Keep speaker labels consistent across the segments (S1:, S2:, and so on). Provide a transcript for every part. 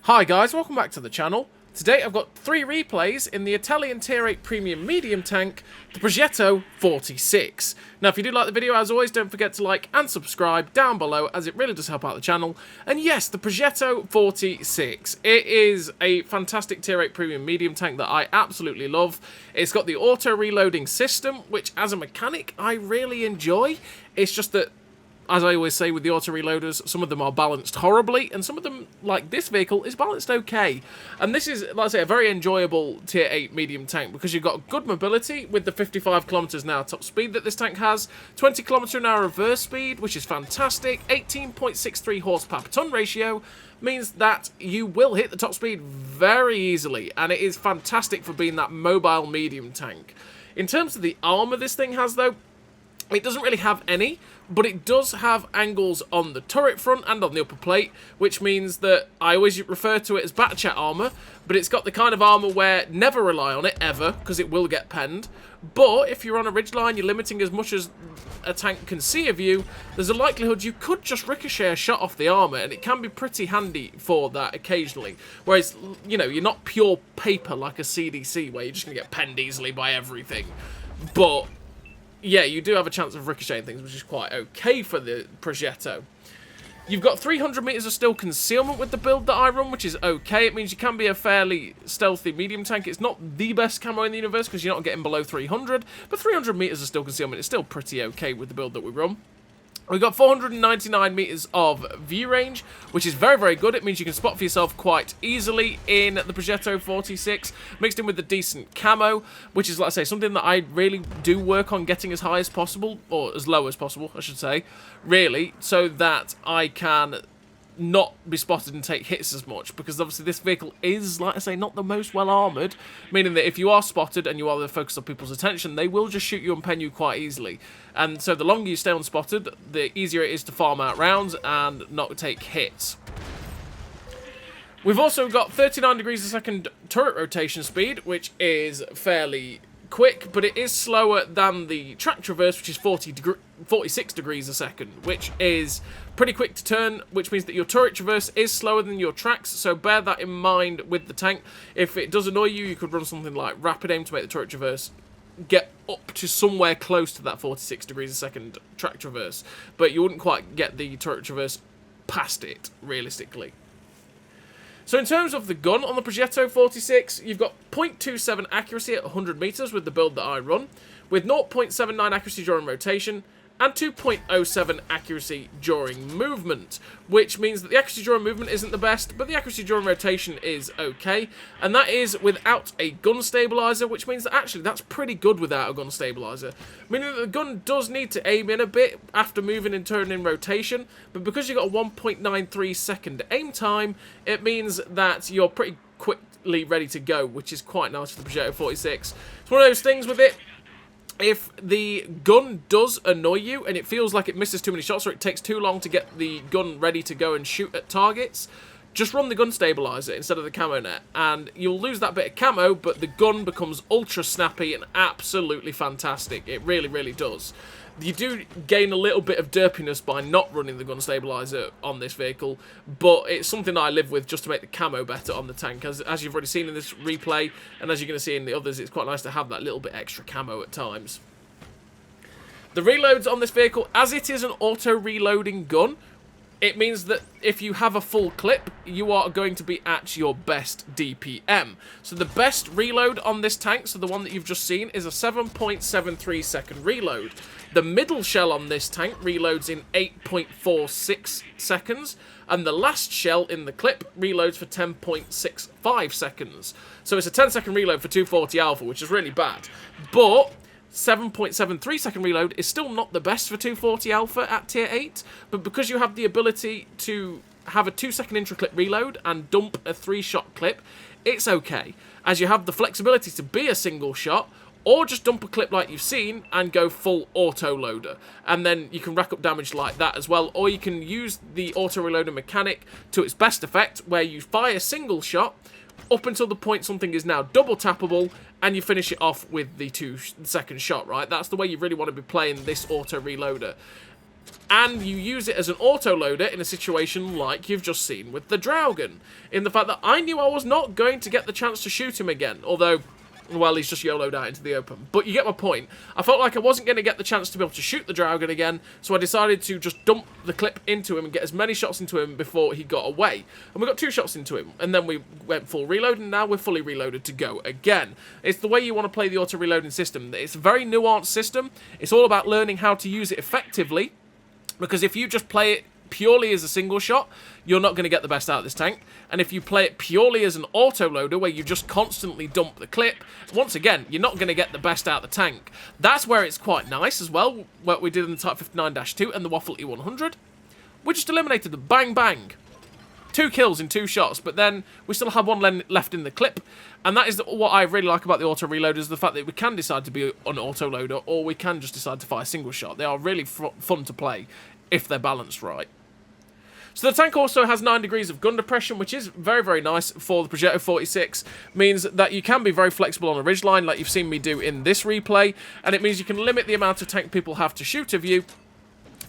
S1: Hi guys, welcome back to the channel. Today I've got 3 replays in the Italian Tier 8 Premium Medium Tank, the Progetto 46. Now if you do like the video, as always, don't forget to like and subscribe down below, as it really does help out the channel. And yes, the Progetto 46. It is a fantastic Tier 8 Premium Medium Tank that I absolutely love. It's got the auto reloading system, which as a mechanic I really enjoy. It's just that, as I always say with the auto reloaders, some of them are balanced horribly, and some of them, like this vehicle, is balanced okay. And this is, like I say, a very enjoyable Tier 8 medium tank, because you've got good mobility with the 55 kilometers an hour top speed that this tank has, 20 kilometer an hour reverse speed, which is fantastic, 18.63 horsepower per ton ratio, means that you will hit the top speed very easily, and it is fantastic for being that mobile medium tank. In terms of the armour this thing has, though, it doesn't really have any, but it does have angles on the turret front and on the upper plate, which means that I always refer to it as Batchat armour, but it's got the kind of armour where never rely on it, ever, because it will get penned. But if you're on a ridgeline, you're limiting as much as a tank can see of you, there's a likelihood you could just ricochet a shot off the armour, and it can be pretty handy for that occasionally. Whereas, you know, you're not pure paper like a CDC, where you're just going to get penned easily by everything. But yeah, you do have a chance of ricocheting things, which is quite okay for the Progetto. You've got 300 meters of still concealment with the build that I run, which is okay. It means you can be a fairly stealthy medium tank. It's not the best camo in the universe because you're not getting below 300, but 300 meters of still concealment is still pretty okay with the build that we run. We've got 499 meters of view range, which is very, very good. It means you can spot for yourself quite easily in the Progetto 46, mixed in with the decent camo, which is, like I say, something that I really do work on getting as high as possible, or as low as possible, I should say, really, so that I can not be spotted and take hits as much, because obviously this vehicle is, like I say, not the most well armoured, meaning that if you are spotted and you are the focus of people's attention, they will just shoot you and pen you quite easily. And so the longer you stay unspotted, the easier it is to farm out rounds and not take hits. We've also got 39 degrees a second turret rotation speed, which is fairly quick, but it is slower than the track traverse, which is 46 degrees a second, which is pretty quick to turn, which means that your turret traverse is slower than your tracks, so bear that in mind with the tank. If it does annoy you, you could run something like rapid aim to make the turret traverse get up to somewhere close to that 46 degrees a second track traverse, but you wouldn't quite get the turret traverse past it, realistically. So in terms of the gun on the Progetto 46, you've got 0.27 accuracy at 100 meters with the build that I run, with 0.79 accuracy during rotation, and 2.07 accuracy during movement, which means that the accuracy during movement isn't the best, but the accuracy during rotation is okay, and that is without a gun stabilizer, which means that actually that's pretty good without a gun stabilizer, meaning that the gun does need to aim in a bit after moving and turning in rotation, but because you've got a 1.93 second aim time, it means that you're pretty quickly ready to go, which is quite nice for the Progetto 46. It's one of those things with it. If the gun does annoy you and it feels like it misses too many shots or it takes too long to get the gun ready to go and shoot at targets, just run the gun stabilizer instead of the camo net, and you'll lose that bit of camo, but the gun becomes ultra snappy and absolutely fantastic. It really, really does. You do gain a little bit of derpiness by not running the gun stabilizer on this vehicle, but it's something I live with just to make the camo better on the tank. As you've already seen in this replay, and as you're going to see in the others, it's quite nice to have that little bit extra camo at times. The reloads on this vehicle, as it is an auto-reloading gun, it means that if you have a full clip, you are going to be at your best DPM. So the best reload on this tank, so the one that you've just seen, is a 7.73 second reload. The middle shell on this tank reloads in 8.46 seconds, and the last shell in the clip reloads for 10.65 seconds. So it's a 10-second reload for 240 alpha, which is really bad. But 7.73 second reload is still not the best for 240 alpha at tier 8, but because you have the ability to have a 2-second intra-clip reload and dump a 3-shot clip, it's okay, as you have the flexibility to be a single shot, or just dump a clip like you've seen and go full auto-loader, and then you can rack up damage like that as well, or you can use the auto-reloader mechanic to its best effect, where you fire a single shot up until the point something is now double tappable, and you finish it off with the 2-second shot, right? That's the way you really want to be playing this auto-reloader. And you use it as an auto-loader in a situation like you've just seen with the Draugen. In the fact that I knew I was not going to get the chance to shoot him again. Although, well, he's just YOLO'd out into the open. But you get my point. I felt like I wasn't going to get the chance to be able to shoot the Draugen again. So I decided to just dump the clip into him and get as many shots into him before he got away. And we got 2 shots into him. And then we went full reload. And now we're fully reloaded to go again. It's the way you want to play the auto-reloading system. It's a very nuanced system. It's all about learning how to use it effectively. Because if you just play it purely as a single shot, you're not going to get the best out of this tank. And if you play it purely as an auto-loader, where you just constantly dump the clip, once again, you're not going to get the best out of the tank. That's where it's quite nice as well, what we did in the Type 59-2 and the Waffle E100. We just eliminated them. Bang, bang. 2 kills in 2 shots, but then we still have 1 left in the clip. And that is what I really like about the auto-reload, is the fact that we can decide to be an auto-loader, or we can just decide to fire a single shot. They are really fun to play, if they're balanced right. So the tank also has 9 degrees of gun depression, which is very, very nice for the Progetto 46. Means that you can be very flexible on a ridgeline, like you've seen me do in this replay. And it means you can limit the amount of tank people have to shoot of you.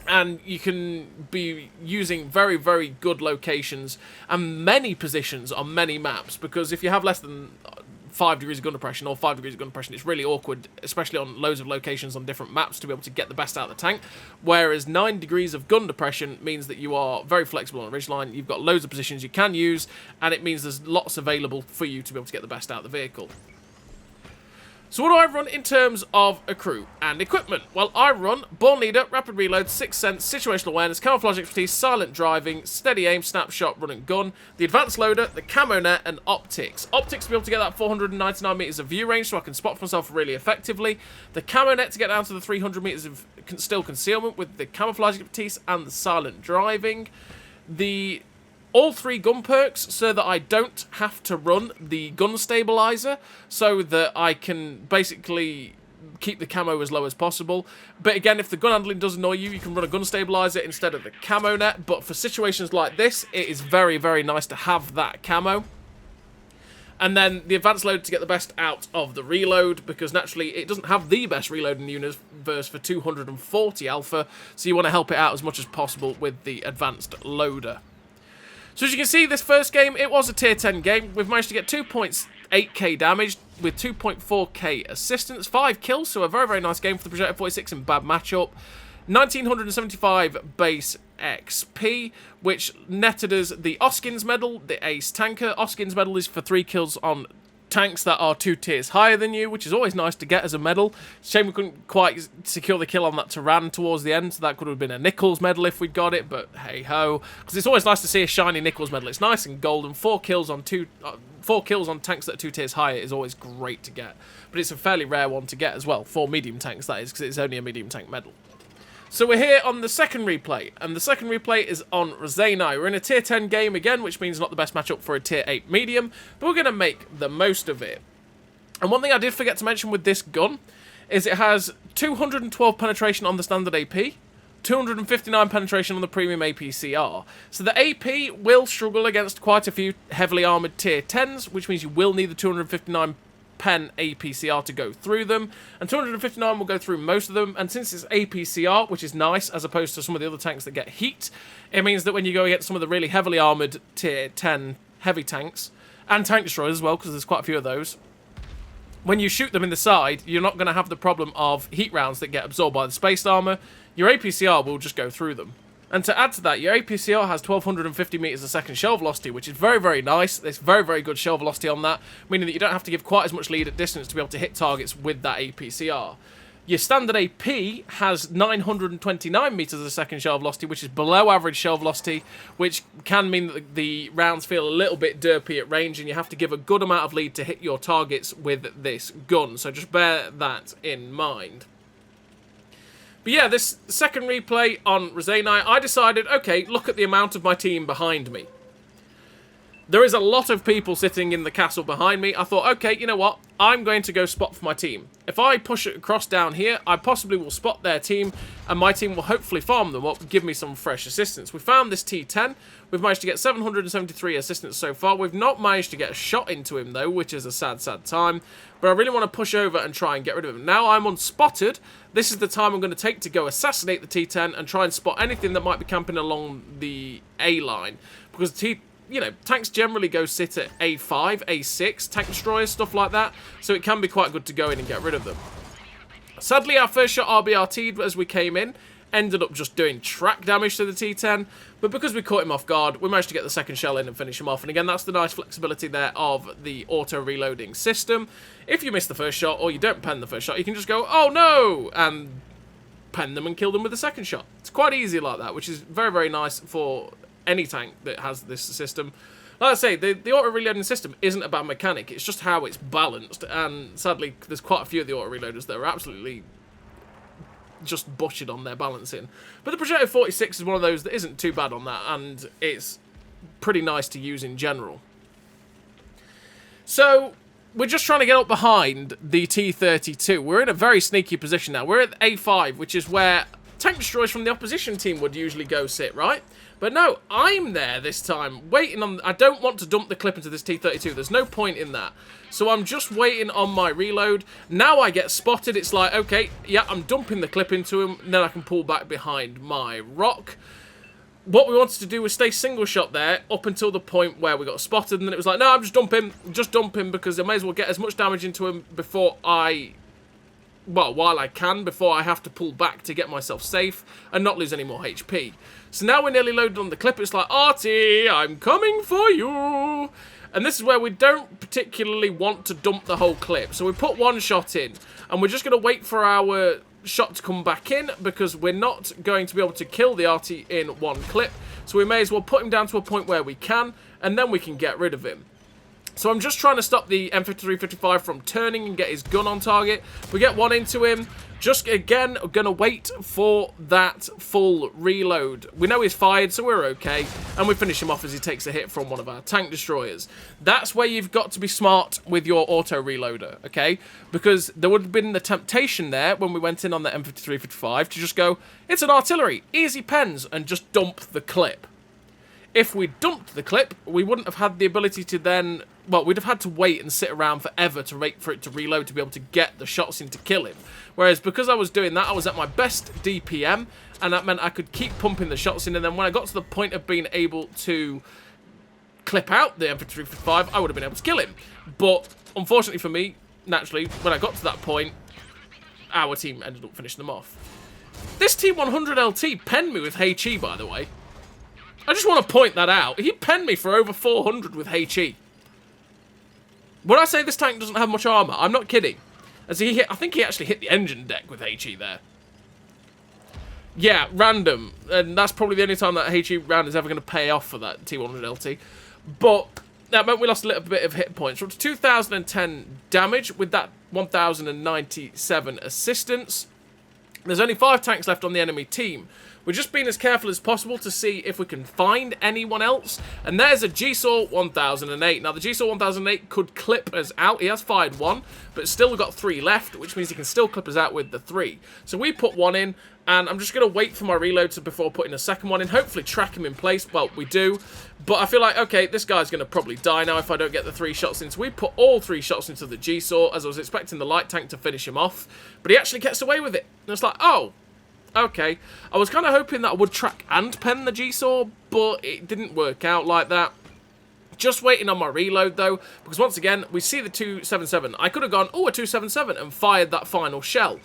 S1: And you can be using very, very good locations and many positions on many maps. Because if you have less than 5 degrees of gun depression or 5 degrees of gun depression, it's really awkward, especially on loads of locations on different maps, to be able to get the best out of the tank. Whereas 9 degrees of gun depression means that you are very flexible on a ridgeline, you've got loads of positions you can use, and it means there's lots available for you to be able to get the best out of the vehicle. So what do I run in terms of a crew and equipment? Well, I run Born Leader, Rapid Reload, Sixth Sense, Situational Awareness, Camouflage Expertise, Silent Driving, Steady Aim, Snapshot, Run and Gun, the Advanced Loader, the Camo Net, and Optics. Optics to be able to get that 499 metres of view range so I can spot for myself really effectively. The Camo Net to get down to the 300 metres of still concealment with the Camouflage Expertise and the Silent Driving. All 3 gun perks so that I don't have to run the gun stabilizer, so that I can basically keep the camo as low as possible. But again, if the gun handling does annoy you, you can run a gun stabilizer instead of the camo net. But for situations like this, it is very, very nice to have that camo. And then the advanced load to get the best out of the reload, because naturally it doesn't have the best reload in the universe for 240 alpha, so you want to help it out as much as possible with the advanced loader. So as you can see, this first game, it was a tier 10 game. We've managed to get 2.8k damage with 2.4k assistance, 5 kills, so a very, very nice game for the Progetto 46 in bad matchup. 1975 base XP, which netted us the Oskins medal, the Ace Tanker. Oskins medal is for 3 kills on tanks that are 2 tiers higher than you, which is always nice to get as a medal. Shame we couldn't quite secure the kill on that Tyrann towards the end, so that could have been a Nichols medal if we'd got it, but hey-ho. Because it's always nice to see a shiny Nichols medal. It's nice and golden. 4 kills on tanks that are 2 tiers higher is always great to get. But it's a fairly rare one to get as well, for medium tanks, that is, because it's only a medium tank medal. So we're here on the second replay, and the second replay is on Rosanai. We're in a tier 10 game again, which means not the best matchup for a tier 8 medium, but we're going to make the most of it. And one thing I did forget to mention with this gun is it has 212 penetration on the standard AP, 259 penetration on the premium APCR. So the AP will struggle against quite a few heavily armoured tier 10s, which means you will need the 259 pen APCR to go through them, and 259 will go through most of them. And since it's APCR, which is nice as opposed to some of the other tanks that get heat, it means that when you go against some of the really heavily armoured tier 10 heavy tanks, and tank destroyers as well, because there's quite a few of those, when you shoot them in the side, you're not going to have the problem of heat rounds that get absorbed by the spaced armour. Your APCR will just go through them. And to add to that, your APCR has 1250 metres a second shell velocity, which is very, very nice. There's very, very good shell velocity on that, meaning that you don't have to give quite as much lead at distance to be able to hit targets with that APCR. Your standard AP has 929 metres a second shell velocity, which is below average shell velocity, which can mean that the rounds feel a little bit derpy at range, and you have to give a good amount of lead to hit your targets with this gun. So just bear that in mind. But yeah, this second replay on Rosanai, I decided, okay, look at the amount of my team behind me. There is a lot of people sitting in the castle behind me. I thought, okay, you know what? I'm going to go spot for my team. If I push it across down here, I possibly will spot their team, and my team will hopefully farm them up, give me some fresh assistance. We found this T10. We've managed to get 773 assistance so far. We've not managed to get a shot into him, though, which is a sad, sad time. But I really want to push over and try and get rid of him. Now I'm unspotted. This is the time I'm going to take to go assassinate the T10 and try and spot anything that might be camping along the A line. Because tanks generally go sit at A5, A6, tank destroyers, stuff like that. So it can be quite good to go in and get rid of them. Sadly, our first shot RBRT'd as we came in. Ended up just doing track damage to the T10. But because we caught him off guard, we managed to get the second shell in and finish him off. And again, that's the nice flexibility there of the auto-reloading system. If you miss the first shot, or you don't pen the first shot, you can just go, oh no! And pen them and kill them with the second shot. It's quite easy like that, which is very, very nice for any tank that has this system. Like I say, the auto-reloading system isn't a bad mechanic, it's just how it's balanced, and sadly, there's quite a few of the auto-reloaders that are absolutely just butchered on their balancing. But the Progetto 46 is one of those that isn't too bad on that, and it's pretty nice to use in general. So, we're just trying to get up behind the T-32. We're in a very sneaky position now. We're at A5, which is where tank destroyers from the opposition team would usually go sit, right? But no, I'm there this time, waiting on... I don't want to dump the clip into this T-32. There's no point in that. So I'm just waiting on my reload. Now I get spotted. It's like, okay, yeah, I'm dumping the clip into him. And then I can pull back behind my rock. What we wanted to do was stay single shot there up until the point where we got spotted. And then it was like, no, I'm just dump him because I may as well get as much damage into him before I... well, while I can, before I have to pull back to get myself safe and not lose any more HP. So now we're nearly loaded on the clip. It's like, Artie, I'm coming for you. And this is where we don't particularly want to dump the whole clip. So we put one shot in, and we're just going to wait for our shot to come back in because we're not going to be able to kill the Artie in one clip. So we may as well put him down to a point where we can, and then we can get rid of him. So I'm just trying to stop the M53-55 from turning and get his gun on target. We get one into him. Just, again, going to wait for that full reload. We know he's fired, so we're okay. And we finish him off as he takes a hit from one of our tank destroyers. That's where you've got to be smart with your auto-reloader, okay? Because there would have been the temptation there when we went in on the M53-55 to just go, it's an artillery, easy pens, and just dump the clip. If we dumped the clip, we wouldn't have had the ability to then... well, we'd have had to wait and sit around forever to wait for it to reload to be able to get the shots in to kill him. Whereas because I was doing that, I was at my best DPM, and that meant I could keep pumping the shots in, and then when I got to the point of being able to clip out the M53-55, I would have been able to kill him. But unfortunately for me, naturally, when I got to that point, our team ended up finishing them off. This T100 LT penned me with HE, by the way. I just want to point that out. He penned me for over 400 with HE. When I say this tank doesn't have much armour, I'm not kidding. As he hit, I think he actually hit the engine deck with HE there. Yeah, random. And that's probably the only time that HE round is ever going to pay off for that T100 LT. But that meant we lost a little bit of hit points. We're up to 2,010 damage with that 1,097 assistance. There's only 5 tanks left on the enemy team. We're just being as careful as possible to see if we can find anyone else. And there's a GSAW 1008. Now, the GSAW 1008 could clip us out. He has fired 1, but still we've got 3 left, which means he can still clip us out with the 3. So we put 1 in, and I'm just going to wait for my reload before putting a second one in. Hopefully track him in place. Well, we do. But I feel like, okay, this guy's going to probably die now if I don't get the 3 shots in. So we put all 3 shots into the GSAW, as I was expecting the light tank to finish him off. But he actually gets away with it. And it's like, oh... okay, I was kind of hoping that I would track and pen the GSAW, but it didn't work out like that. Just waiting on my reload, though, because once again, we see the 277. I could have gone, oh, a 277, and fired that final shell.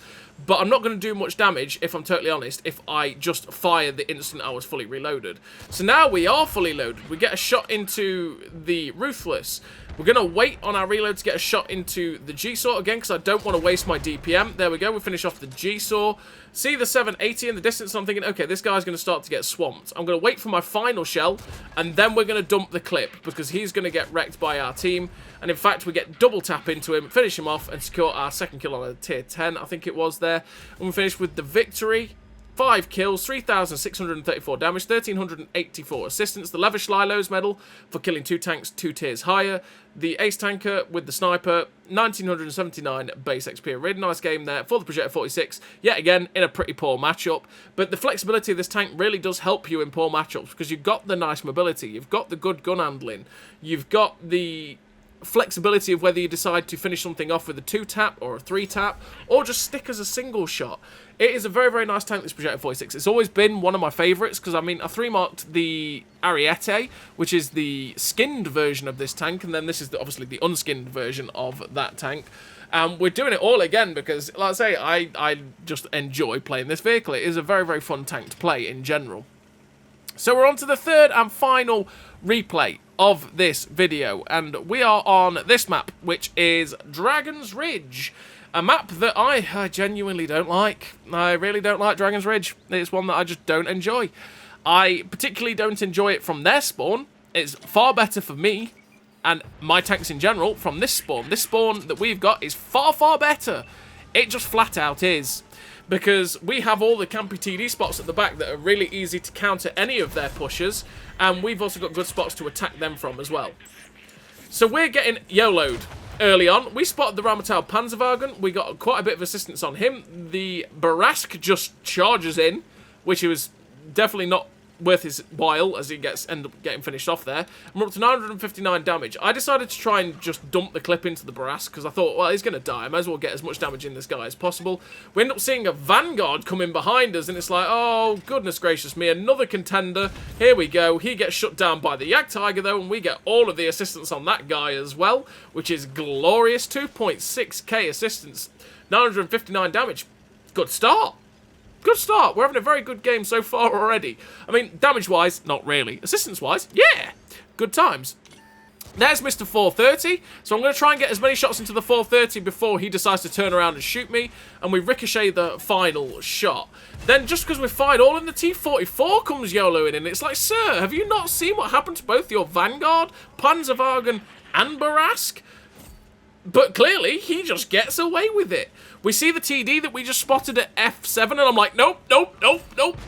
S1: But I'm not going to do much damage, if I'm totally honest, if I just fire the instant I was fully reloaded. So now we are fully loaded. We get a shot into the Ruthless. We're going to wait on our reload to get a shot into the GSAW again, because I don't want to waste my DPM. There we go. We finish off the GSAW. See the 780 in the distance, and I'm thinking, okay, this guy's going to start to get swamped. I'm going to wait for my final shell, and then we're going to dump the clip, because he's going to get wrecked by our team. And in fact, we get double tap into him, finish him off, and secure our second kill on a tier 10, I think it was there. And we finish with the victory. 5 kills, 3,634 damage, 1,384 assistance. The Levish Lilo's medal for killing 2 tanks 2 tiers higher. The Ace Tanker with the Sniper, 1,979 base XP. A really nice game there for the Progetto 46, yet again in a pretty poor matchup. But the flexibility of this tank really does help you in poor matchups because you've got the nice mobility, you've got the good gun handling, you've got the flexibility of whether you decide to finish something off with a 2-tap or a 3-tap, or just stick as a single shot. It is a very, very nice tank, this Progetto 46. It's always been one of my favourites, because, I mean, I 3-marked the Ariete, which is the skinned version of this tank, and then this is obviously the unskinned version of that tank. We're doing it all again, because, like I say, I just enjoy playing this vehicle. It is a very, very fun tank to play in general. So we're on to the third and final replay of this video, and we are on this map, which is Dragon's Ridge, a map that I genuinely don't like. I really don't like Dragon's Ridge. It's one that I just don't enjoy. I particularly don't enjoy it from their spawn. It's far better for me and my tanks in general from this spawn. This spawn that we've got is far, far better. It just flat out is. Because we have all the campy TD spots at the back that are really easy to counter any of their pushers, and we've also got good spots to attack them from as well. So we're getting YOLO'd early on. We spotted the Rheinmetall Panzerwagen. We got quite a bit of assistance on him. The Barask just charges in, which he was definitely not worth his while as he end up getting finished off there. And we're up to 959 damage. I decided to try and just dump the clip into the Barask because I thought, well, he's going to die. I might as well get as much damage in this guy as possible. We end up seeing a Vanguard come in behind us, and it's like, oh, goodness gracious me, another contender. Here we go. He gets shut down by the Jagdtiger, though, and we get all of the assistance on that guy as well, which is glorious. 2.6k assistance, 959 damage. Good start. Good start. We're having a very good game so far already. I mean, damage-wise, not really. Assistance-wise, yeah. Good times. There's Mr. 430. So I'm going to try and get as many shots into the 430 before he decides to turn around and shoot me. And we ricochet the final shot. Then, just because we're fired, all in the T-44 comes YOLOing in. It's like, sir, have you not seen what happened to both your Vanguard, Panzerwagen, and Barask? But clearly, he just gets away with it. We see the TD that we just spotted at F7, and I'm like, nope, nope, nope, nope.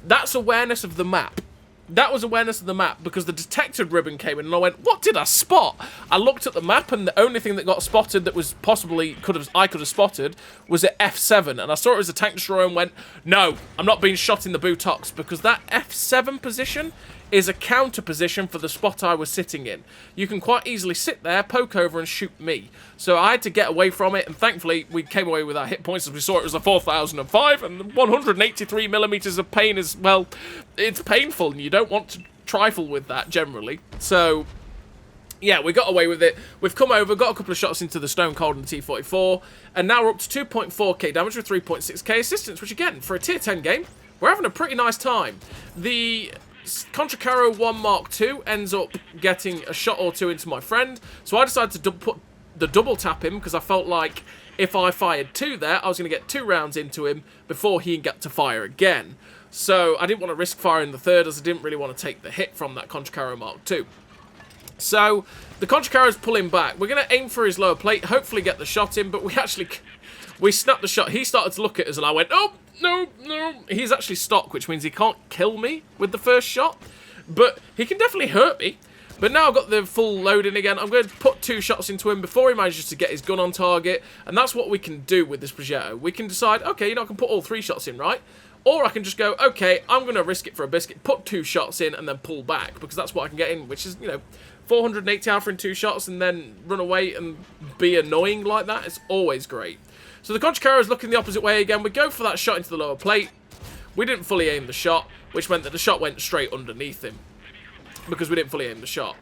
S1: That's awareness of the map. That was awareness of the map, because the detected ribbon came in, and I went, what did I spot? I looked at the map, and the only thing that got spotted that was possibly I could have spotted was at F7, and I saw it was a tank destroyer and went, no, I'm not being shot in the buttocks, because that F7 position is a counter position for the spot I was sitting in. You can quite easily sit there, poke over, and shoot me. So I had to get away from it, and thankfully we came away with our hit points as we saw it was a 4,005, and 183 millimeters of pain is, well, it's painful, and you don't want to trifle with that generally. So yeah, we got away with it. We've come over, got a couple of shots into the Stone Cold and the T-44, and now we're up to 2.4k damage with 3.6k assistance, which again, for a tier 10 game, we're having a pretty nice time. The Contracaro 1 Mark II ends up getting a shot or two into my friend, so I decided to put the double tap him because I felt like if I fired 2 there, I was going to get 2 rounds into him before he got to fire again. So I didn't want to risk firing the third, as I didn't really want to take the hit from that Contracaro Mark II. So the Contracaro's pulling back. We're going to aim for his lower plate, hopefully get the shot in, but we snapped the shot. He started to look at us, and I went, oh, no, no. He's actually stock, which means he can't kill me with the first shot, but he can definitely hurt me. But now I've got the full loading again. I'm going to put 2 shots into him before he manages to get his gun on target, and that's what we can do with this Progetto. We can decide, okay, you know, I can put all 3 shots in, right? Or I can just go, okay, I'm going to risk it for a biscuit, put 2 shots in, and then pull back, because that's what I can get in, which is, you know, 480 alpha in 2 shots, and then run away and be annoying like that. It's always great. So the Contracaro is looking the opposite way again. We go for that shot into the lower plate. We didn't fully aim the shot, which meant that the shot went straight underneath him, because we didn't fully aim the shot.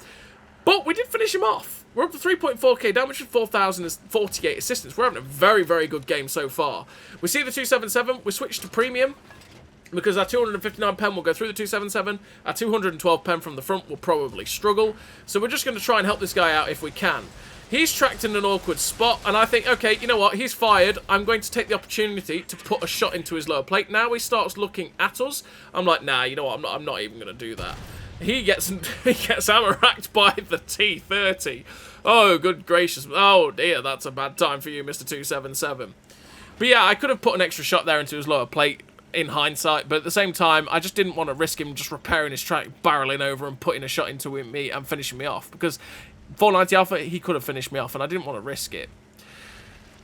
S1: But we did finish him off. We're up to 3.4k damage with 4,048 assistance. We're having a very, very good game so far. We see the 277. We switched to premium, because our 259 pen will go through the 277. Our 212 pen from the front will probably struggle. So we're just going to try and help this guy out if we can. He's tracked in an awkward spot, and I think, okay, you know what? He's fired. I'm going to take the opportunity to put a shot into his lower plate. Now he starts looking at us. I'm like, nah, you know what? I'm not even going to do that. He gets hammer-racked by the T-30. Oh, good gracious. Oh, dear, that's a bad time for you, Mr. 277. But yeah, I could have put an extra shot there into his lower plate. in hindsight, but at the same time, I just didn't want to risk him just repairing his track, barreling over and putting a shot into me and finishing me off, because 490 Alpha, he could have finished me off, and I didn't want to risk it.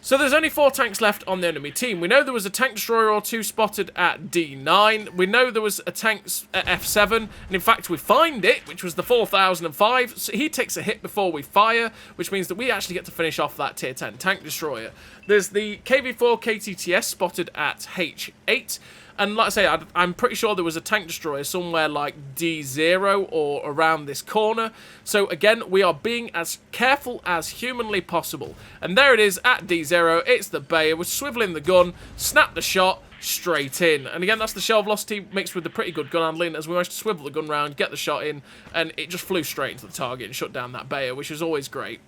S1: So there's only 4 tanks left on the enemy team. We know there was a tank destroyer or 2 spotted at D9. We know there was a tank at F7, and in fact we find it, which was the 4005. So he takes a hit before we fire, which means that we actually get to finish off that tier 10 tank destroyer. There's the KV4 KTTS spotted at H8. And like I say, I'm pretty sure there was a tank destroyer somewhere like D0 or around this corner. So again, we are being as careful as humanly possible. And there it is at D0. It's the Bayer. We're swiveling the gun, snap the shot, straight in. And again, that's the shell velocity mixed with the pretty good gun handling as we managed to swivel the gun round, get the shot in, and it just flew straight into the target and shut down that Bayer, which is always great.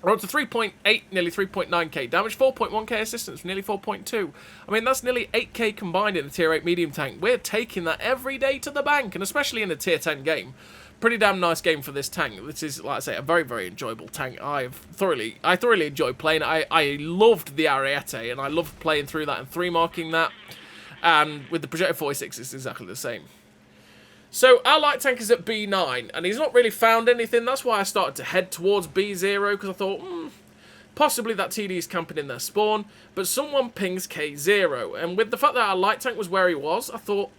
S1: We're up to 3.8, nearly 3.9k damage, 4.1k assistance, nearly 4.2. I mean, that's nearly 8k combined in a tier 8 medium tank. We're taking that every day to the bank, and especially in a tier 10 game. Pretty damn nice game for this tank. This is, like I say, a very, very enjoyable tank. I thoroughly enjoyed playing it. I loved the Ariete, and I loved playing through that and 3-marking that. And with the Progetto 46, it's exactly the same. So, our light tank is at B9, and he's not really found anything. That's why I started to head towards B0, because I thought, possibly that TD is camping in their spawn, but someone pings K0. And with the fact that our light tank was where he was, I thought,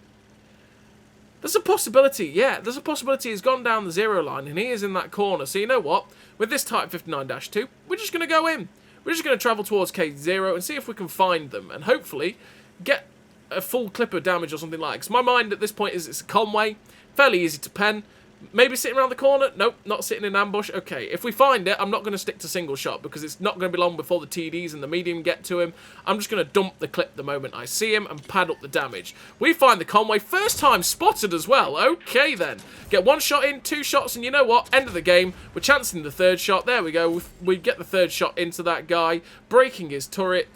S1: there's a possibility, yeah, there's a possibility he's gone down the 0 line, and he is in that corner. So, you know what? With this Type 59-2, we're just going to go in. We're just going to travel towards K0 and see if we can find them, and hopefully get a full clip of damage or something like that. Because my mind at this point is it's a Conway, fairly easy to pen. Maybe sitting around the corner? Nope, not sitting in ambush. Okay, if we find it, I'm not going to stick to single shot because it's not going to be long before the TDs and the medium get to him. I'm just going to dump the clip the moment I see him and pad up the damage. We find the Conway, first time spotted as well. Okay then. Get 1 shot in, 2 shots, and you know what? End of the game. We're chancing the 3rd shot. There we go. We get the 3rd shot into that guy, breaking his turret.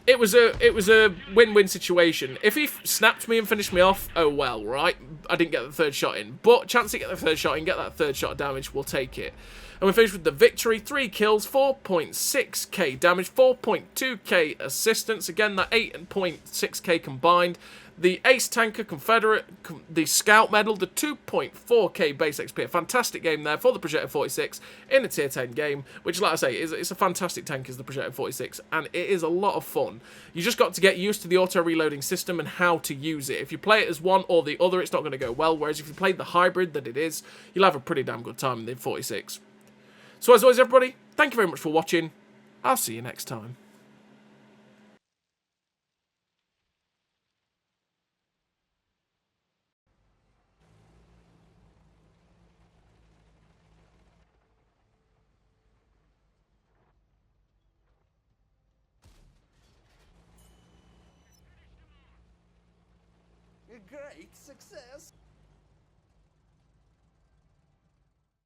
S1: It was a win-win situation. If he snapped me and finished me off, oh well, right? I didn't get the 3rd shot in. But chance to get the 3rd shot in, get that 3rd shot of damage, we'll take it. And we finished with the victory. 3 kills, 4.6k damage, 4.2k assistance. Again, that 8.6k combined. The Ace Tanker, Confederate, the Scout Medal, the 2.4k base XP. A fantastic game there for the Progetto 46 in a tier 10 game, which, like I say, it's a fantastic tank as the Progetto 46, and it is a lot of fun. You just got to get used to the auto-reloading system and how to use it. If you play it as one or the other, it's not going to go well, whereas if you play the hybrid that it is, you'll have a pretty damn good time in the 46. So as always, everybody, thank you very much for watching. I'll see you next time.
S2: A great success!